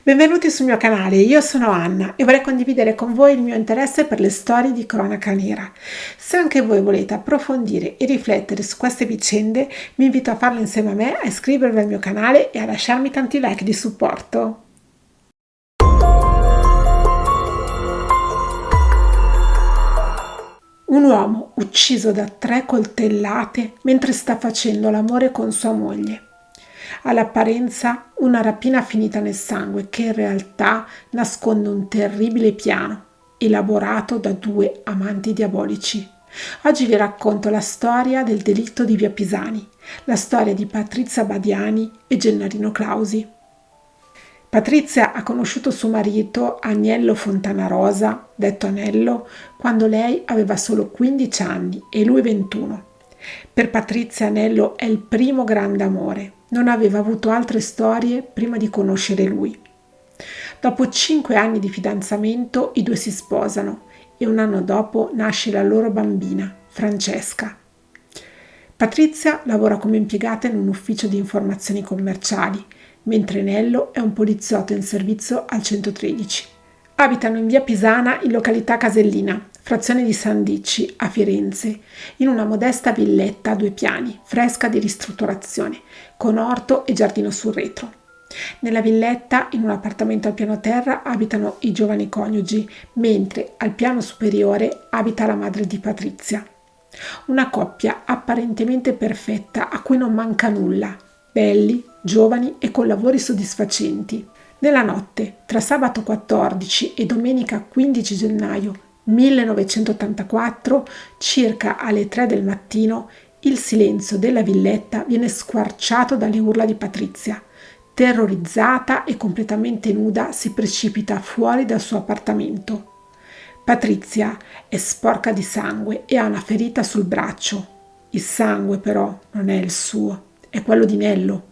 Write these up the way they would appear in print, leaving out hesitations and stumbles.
Benvenuti sul mio canale, io sono Anna e vorrei condividere con voi il mio interesse per le storie di cronaca nera. Se anche voi volete approfondire e riflettere su queste vicende, vi invito a farlo insieme a me, a iscrivervi al mio canale e a lasciarmi tanti like di supporto. Un uomo ucciso da 3 coltellate mentre sta facendo l'amore con sua moglie. All'apparenza una rapina finita nel sangue che in realtà nasconde un terribile piano elaborato da 2 amanti diabolici. Oggi vi racconto la storia del delitto di Via Pisani, la storia di Patrizia Badiani e Gennarino Clausi. Patrizia ha conosciuto suo marito Agnello Fontanarosa, detto Anello, quando lei aveva solo 15 anni e lui 21. Per Patrizia Anello è il primo grande amore. Non aveva avuto altre storie prima di conoscere lui. Dopo 5 anni di fidanzamento i due si sposano e un anno dopo nasce la loro bambina, Francesca. Patrizia lavora come impiegata in un ufficio di informazioni commerciali, mentre Nello è un poliziotto in servizio al 113. Abitano in via Pisana in località Casellina, frazione di San Dicci, a Firenze, in una modesta villetta a 2 piani, fresca di ristrutturazione, con orto e giardino sul retro. Nella villetta, in un appartamento al piano terra, abitano i giovani coniugi, mentre al piano superiore abita la madre di Patrizia. Una coppia apparentemente perfetta a cui non manca nulla, belli, giovani e con lavori soddisfacenti. Nella notte, tra sabato 14 e domenica 15 gennaio 1984, circa alle 3 del mattino, il silenzio della villetta viene squarciato dalle urla di Patrizia. Terrorizzata e completamente nuda, si precipita fuori dal suo appartamento. Patrizia è sporca di sangue e ha una ferita sul braccio. Il sangue, però, non è il suo, è quello di Nello.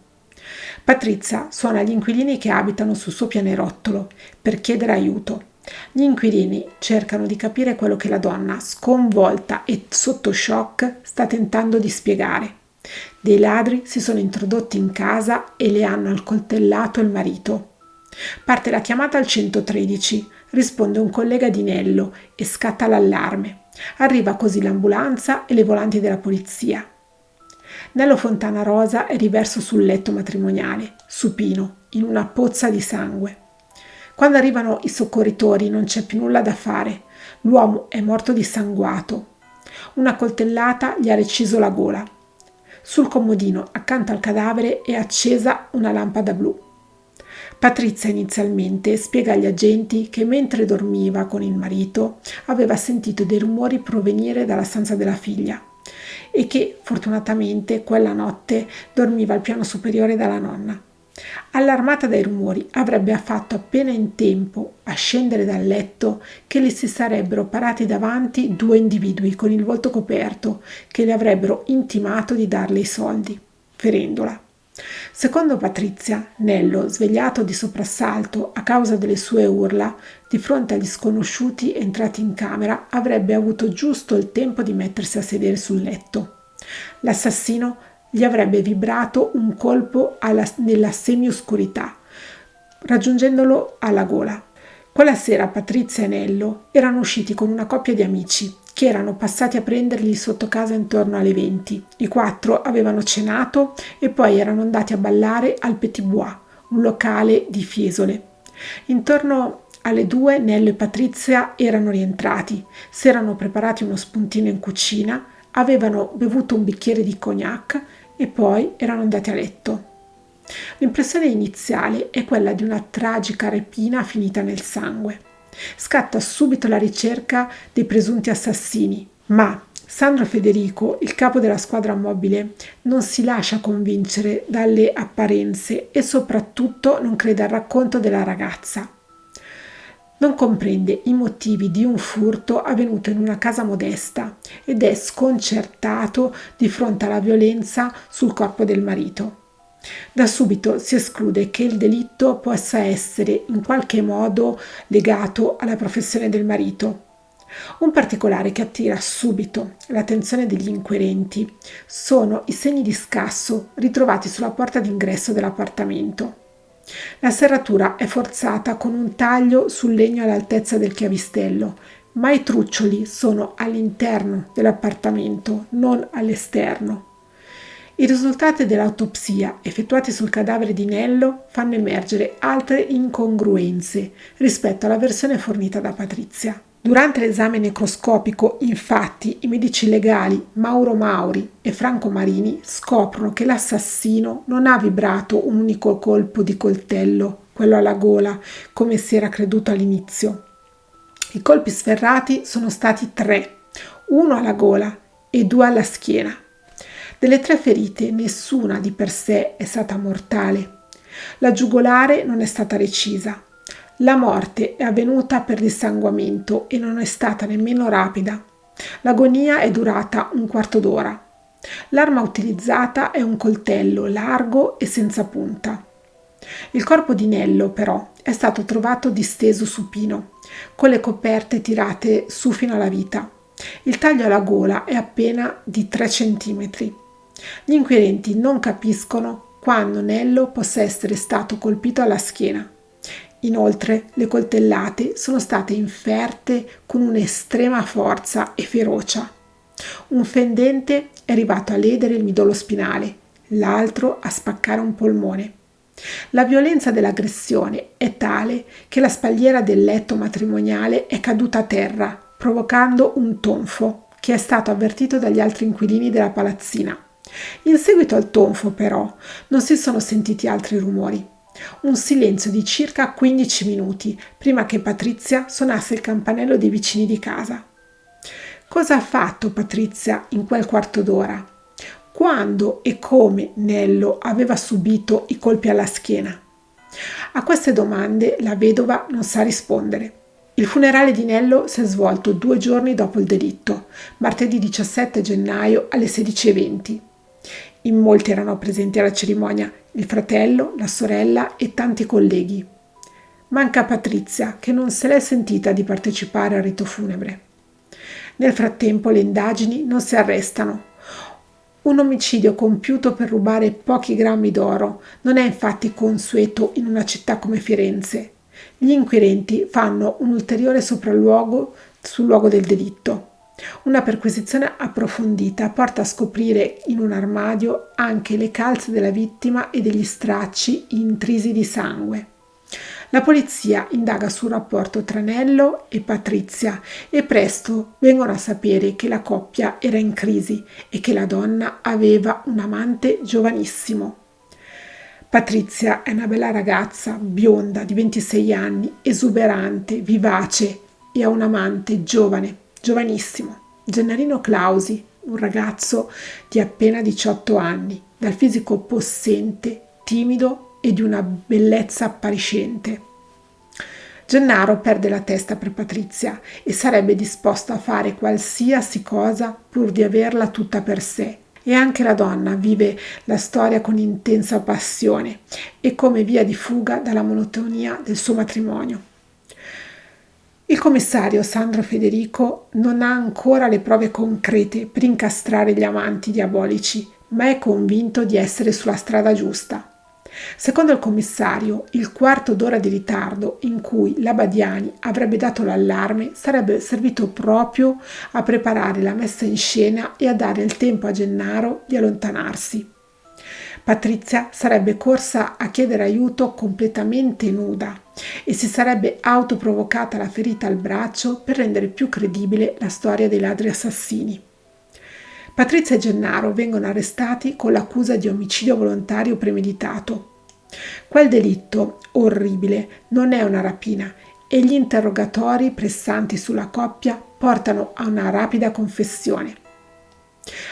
Patrizia suona agli inquilini che abitano sul suo pianerottolo per chiedere aiuto. Gli inquilini cercano di capire quello che la donna, sconvolta e sotto shock, sta tentando di spiegare. Dei ladri si sono introdotti in casa e le hanno accoltellato il marito. Parte la chiamata al 113, risponde un collega di Nello e scatta l'allarme. Arriva così l'ambulanza e le volanti della polizia. Nello Fontanarosa è riverso sul letto matrimoniale, supino, in una pozza di sangue. Quando arrivano i soccorritori non c'è più nulla da fare. L'uomo è morto dissanguato. Una coltellata gli ha reciso la gola. Sul comodino, accanto al cadavere, è accesa una lampada blu. Patrizia inizialmente spiega agli agenti che mentre dormiva con il marito aveva sentito dei rumori provenire dalla stanza della figlia e che fortunatamente quella notte dormiva al piano superiore dalla nonna. Allarmata dai rumori, avrebbe fatto appena in tempo a scendere dal letto che le si sarebbero parati davanti 2 individui con il volto coperto che le avrebbero intimato di darle i soldi, ferendola. Secondo Patrizia, Nello, svegliato di soprassalto a causa delle sue urla, di fronte agli sconosciuti entrati in camera, avrebbe avuto giusto il tempo di mettersi a sedere sul letto. L'assassino gli avrebbe vibrato un colpo nella semioscurità, raggiungendolo alla gola. Quella sera Patrizia e Nello erano usciti con una coppia di amici che erano passati a prenderli sotto casa intorno alle 20. I 4 avevano cenato e poi erano andati a ballare al Petit Bois, un locale di Fiesole. Intorno alle 2 Nello e Patrizia erano rientrati, si erano preparati uno spuntino in cucina, avevano bevuto un bicchiere di cognac e poi erano andati a letto. L'impressione iniziale è quella di una tragica rapina finita nel sangue. Scatta subito la ricerca dei presunti assassini, ma Sandro Federico, il capo della squadra mobile, non si lascia convincere dalle apparenze e soprattutto non crede al racconto della ragazza. Non comprende i motivi di un furto avvenuto in una casa modesta ed è sconcertato di fronte alla violenza sul corpo del marito. Da subito si esclude che il delitto possa essere in qualche modo legato alla professione del marito. Un particolare che attira subito l'attenzione degli inquirenti sono i segni di scasso ritrovati sulla porta d'ingresso dell'appartamento. La serratura è forzata con un taglio sul legno all'altezza del chiavistello, ma i truccioli sono all'interno dell'appartamento, non all'esterno. I risultati dell'autopsia effettuati sul cadavere di Nello fanno emergere altre incongruenze rispetto alla versione fornita da Patrizia. Durante l'esame necroscopico, infatti, i medici legali Mauro Mauri e Franco Marini scoprono che l'assassino non ha vibrato un unico colpo di coltello, quello alla gola, come si era creduto all'inizio. I colpi sferrati sono stati 3, uno alla gola e 2 alla schiena. Delle 3 ferite, nessuna di per sé è stata mortale. La giugolare non è stata recisa. La morte è avvenuta per dissanguamento e non è stata nemmeno rapida. L'agonia è durata un quarto d'ora. L'arma utilizzata è un coltello largo e senza punta. Il corpo di Nello, però, è stato trovato disteso supino, con le coperte tirate su fino alla vita. Il taglio alla gola è appena di 3 centimetri. Gli inquirenti non capiscono quando Nello possa essere stato colpito alla schiena. Inoltre, le coltellate sono state inferte con un'estrema forza e ferocia. Un fendente è arrivato a ledere il midollo spinale, l'altro a spaccare un polmone. La violenza dell'aggressione è tale che la spalliera del letto matrimoniale è caduta a terra, provocando un tonfo, che è stato avvertito dagli altri inquilini della palazzina. In seguito al tonfo, però, non si sono sentiti altri rumori. Un silenzio di circa 15 minuti prima che Patrizia suonasse il campanello dei vicini di casa. Cosa ha fatto Patrizia in quel quarto d'ora? Quando e come Nello aveva subito i colpi alla schiena? A queste domande la vedova non sa rispondere. Il funerale di Nello si è svolto 2 giorni dopo il delitto, martedì 17 gennaio alle 16:20. In molti erano presenti alla cerimonia, il fratello, la sorella e tanti colleghi. Manca Patrizia, che non se l'è sentita di partecipare al rito funebre. Nel frattempo le indagini non si arrestano. Un omicidio compiuto per rubare pochi grammi d'oro non è infatti consueto in una città come Firenze. Gli inquirenti fanno un ulteriore sopralluogo sul luogo del delitto. Una perquisizione approfondita porta a scoprire in un armadio anche le calze della vittima e degli stracci intrisi di sangue. La polizia indaga sul rapporto tra Nello e Patrizia e presto vengono a sapere che la coppia era in crisi e che la donna aveva un amante giovanissimo. Patrizia è una bella ragazza, bionda, di 26 anni, esuberante, vivace e ha un amante giovanissimo, Gennarino Clausi, un ragazzo di appena 18 anni, dal fisico possente, timido e di una bellezza appariscente. Gennaro perde la testa per Patrizia e sarebbe disposto a fare qualsiasi cosa pur di averla tutta per sé. E anche la donna vive la storia con intensa passione e come via di fuga dalla monotonia del suo matrimonio. Il commissario Sandro Federico non ha ancora le prove concrete per incastrare gli amanti diabolici, ma è convinto di essere sulla strada giusta. Secondo il commissario, il quarto d'ora di ritardo in cui la Badiani avrebbe dato l'allarme sarebbe servito proprio a preparare la messa in scena e a dare il tempo a Gennaro di allontanarsi. Patrizia sarebbe corsa a chiedere aiuto completamente nuda e si sarebbe autoprovocata la ferita al braccio per rendere più credibile la storia dei ladri assassini. Patrizia e Gennaro vengono arrestati con l'accusa di omicidio volontario premeditato. Quel delitto orribile non è una rapina e gli interrogatori pressanti sulla coppia portano a una rapida confessione.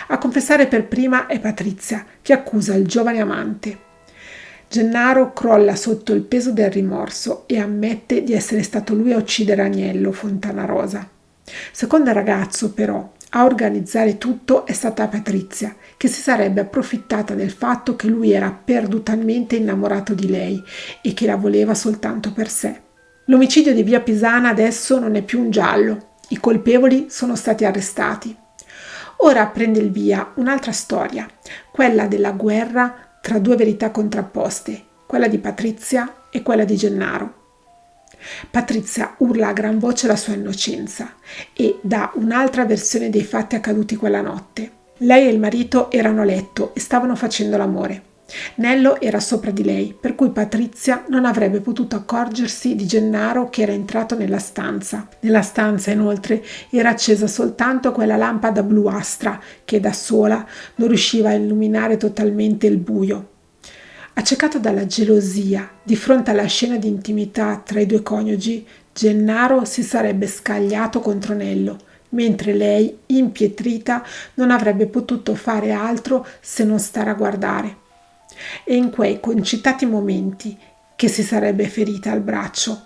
A confessare per prima è Patrizia, che accusa il giovane amante. Gennaro crolla sotto il peso del rimorso e ammette di essere stato lui a uccidere Agnello Fontanarosa. Secondo il ragazzo, però, a organizzare tutto è stata Patrizia, che si sarebbe approfittata del fatto che lui era perdutamente innamorato di lei e che la voleva soltanto per sé. L'omicidio di Via Pisana adesso non è più un giallo. I colpevoli sono stati arrestati. Ora prende il via un'altra storia, quella della guerra tra 2 verità contrapposte, quella di Patrizia e quella di Gennaro. Patrizia urla a gran voce la sua innocenza e dà un'altra versione dei fatti accaduti quella notte. Lei e il marito erano a letto e stavano facendo l'amore. Nello era sopra di lei, per cui Patrizia non avrebbe potuto accorgersi di Gennaro che era entrato nella stanza. Nella stanza, inoltre, era accesa soltanto quella lampada bluastra che da sola non riusciva a illuminare totalmente il buio. Accecato dalla gelosia di fronte alla scena di intimità tra i due coniugi, Gennaro si sarebbe scagliato contro Nello, mentre lei, impietrita, non avrebbe potuto fare altro se non stare a guardare. E in quei concitati momenti che si sarebbe ferita al braccio.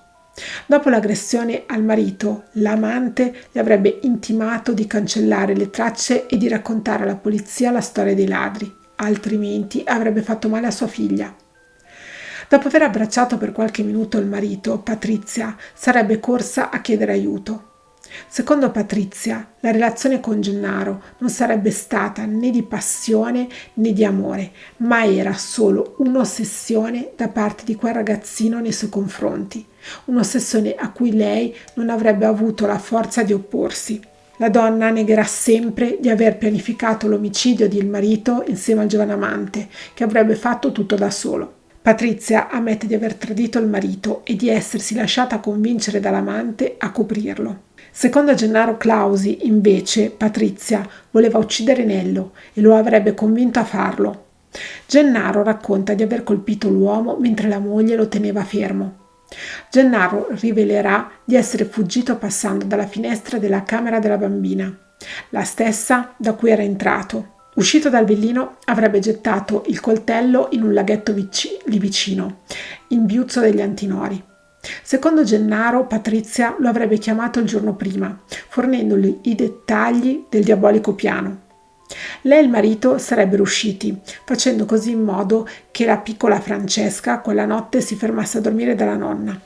Dopo l'aggressione al marito, l'amante le avrebbe intimato di cancellare le tracce e di raccontare alla polizia la storia dei ladri, altrimenti avrebbe fatto male a sua figlia. Dopo aver abbracciato per qualche minuto il marito, Patrizia sarebbe corsa a chiedere aiuto. Secondo Patrizia, la relazione con Gennaro non sarebbe stata né di passione né di amore, ma era solo un'ossessione da parte di quel ragazzino nei suoi confronti, un'ossessione a cui lei non avrebbe avuto la forza di opporsi. La donna negherà sempre di aver pianificato l'omicidio del marito insieme al giovane amante, che avrebbe fatto tutto da solo. Patrizia ammette di aver tradito il marito e di essersi lasciata convincere dall'amante a coprirlo. Secondo Gennaro Clausi, invece, Patrizia voleva uccidere Nello e lo avrebbe convinto a farlo. Gennaro racconta di aver colpito l'uomo mentre la moglie lo teneva fermo. Gennaro rivelerà di essere fuggito passando dalla finestra della camera della bambina, la stessa da cui era entrato. Uscito dal villino avrebbe gettato il coltello in un laghetto lì vicino, in Biuzzo degli Antinori. Secondo Gennaro, Patrizia lo avrebbe chiamato il giorno prima, fornendogli i dettagli del diabolico piano. Lei e il marito sarebbero usciti, facendo così in modo che la piccola Francesca quella notte si fermasse a dormire dalla nonna.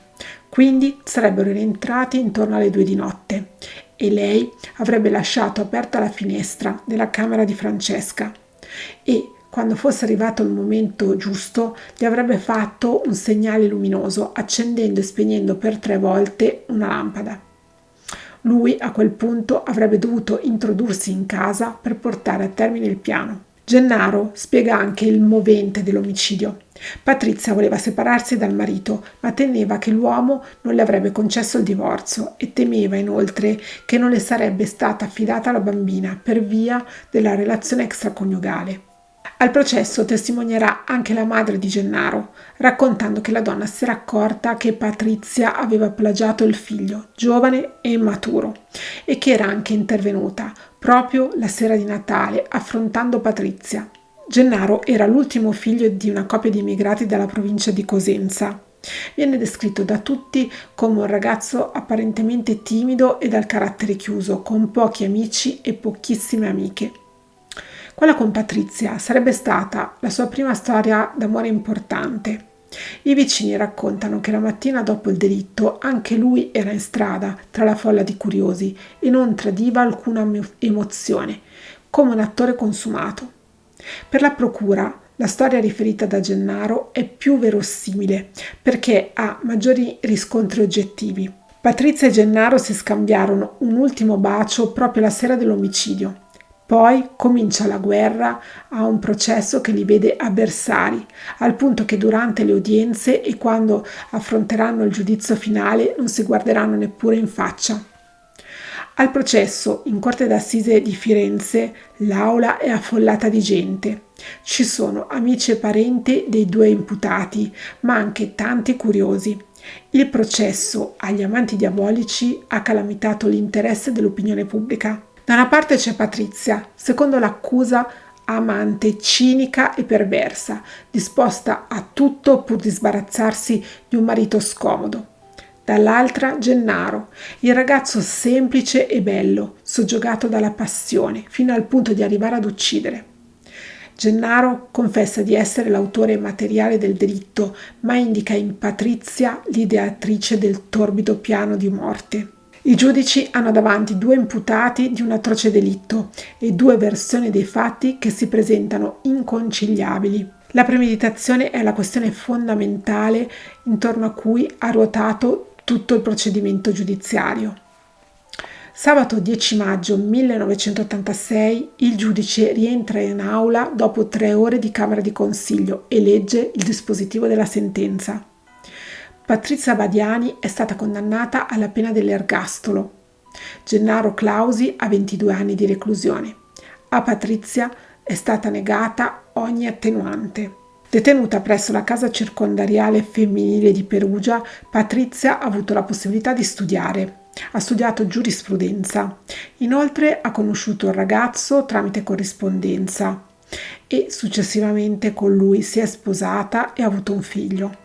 Quindi sarebbero rientrati intorno alle 2 di notte e lei avrebbe lasciato aperta la finestra della camera di Francesca e, quando fosse arrivato il momento giusto, gli avrebbe fatto un segnale luminoso, accendendo e spegnendo per 3 volte una lampada. Lui, a quel punto, avrebbe dovuto introdursi in casa per portare a termine il piano. Gennaro spiega anche il movente dell'omicidio. Patrizia voleva separarsi dal marito, ma temeva che l'uomo non le avrebbe concesso il divorzio e temeva inoltre che non le sarebbe stata affidata la bambina per via della relazione extraconiugale. Al processo testimonierà anche la madre di Gennaro, raccontando che la donna si era accorta che Patrizia aveva plagiato il figlio, giovane e immaturo, e che era anche intervenuta proprio la sera di Natale, affrontando Patrizia. Gennaro era l'ultimo figlio di una coppia di immigrati dalla provincia di Cosenza. Viene descritto da tutti come un ragazzo apparentemente timido e dal carattere chiuso, con pochi amici e pochissime amiche. Quella con Patrizia sarebbe stata la sua prima storia d'amore importante. I vicini raccontano che la mattina dopo il delitto anche lui era in strada tra la folla di curiosi e non tradiva alcuna emozione, come un attore consumato. Per la procura, la storia riferita da Gennaro è più verosimile perché ha maggiori riscontri oggettivi. Patrizia e Gennaro si scambiarono un ultimo bacio proprio la sera dell'omicidio. Poi comincia la guerra a un processo che li vede avversari, al punto che durante le udienze e quando affronteranno il giudizio finale non si guarderanno neppure in faccia. Al processo, in corte d'assise di Firenze, l'aula è affollata di gente. Ci sono amici e parenti dei 2 imputati, ma anche tanti curiosi. Il processo agli amanti diabolici ha calamitato l'interesse dell'opinione pubblica. Da una parte c'è Patrizia, secondo l'accusa amante cinica e perversa, disposta a tutto pur di sbarazzarsi di un marito scomodo. Dall'altra Gennaro, il ragazzo semplice e bello, soggiogato dalla passione, fino al punto di arrivare ad uccidere. Gennaro confessa di essere l'autore materiale del delitto, ma indica in Patrizia l'ideatrice del torbido piano di morte. I giudici hanno davanti 2 imputati di un atroce delitto e 2 versioni dei fatti che si presentano inconciliabili. La premeditazione è la questione fondamentale intorno a cui ha ruotato tutto il procedimento giudiziario. Sabato 10 maggio 1986 il giudice rientra in aula dopo 3 ore di Camera di Consiglio e legge il dispositivo della sentenza. Patrizia Badiani è stata condannata alla pena dell'ergastolo. Gennaro Clausi a 22 anni di reclusione. A Patrizia è stata negata ogni attenuante. Detenuta presso la casa circondariale femminile di Perugia, Patrizia ha avuto la possibilità di studiare. Ha studiato giurisprudenza. Inoltre ha conosciuto il ragazzo tramite corrispondenza e successivamente con lui si è sposata e ha avuto un figlio.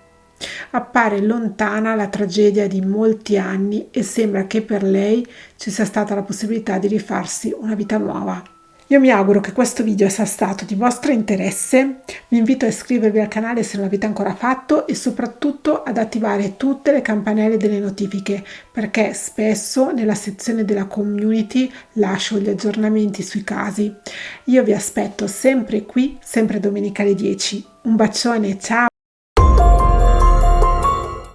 Appare lontana la tragedia di molti anni e sembra che per lei ci sia stata la possibilità di rifarsi una vita nuova. Io mi auguro che questo video sia stato di vostro interesse, vi invito a iscrivervi al canale se non l'avete ancora fatto e soprattutto ad attivare tutte le campanelle delle notifiche perché spesso nella sezione della community lascio gli aggiornamenti sui casi. Io vi aspetto sempre qui, sempre domenica alle 10. Un bacione, ciao!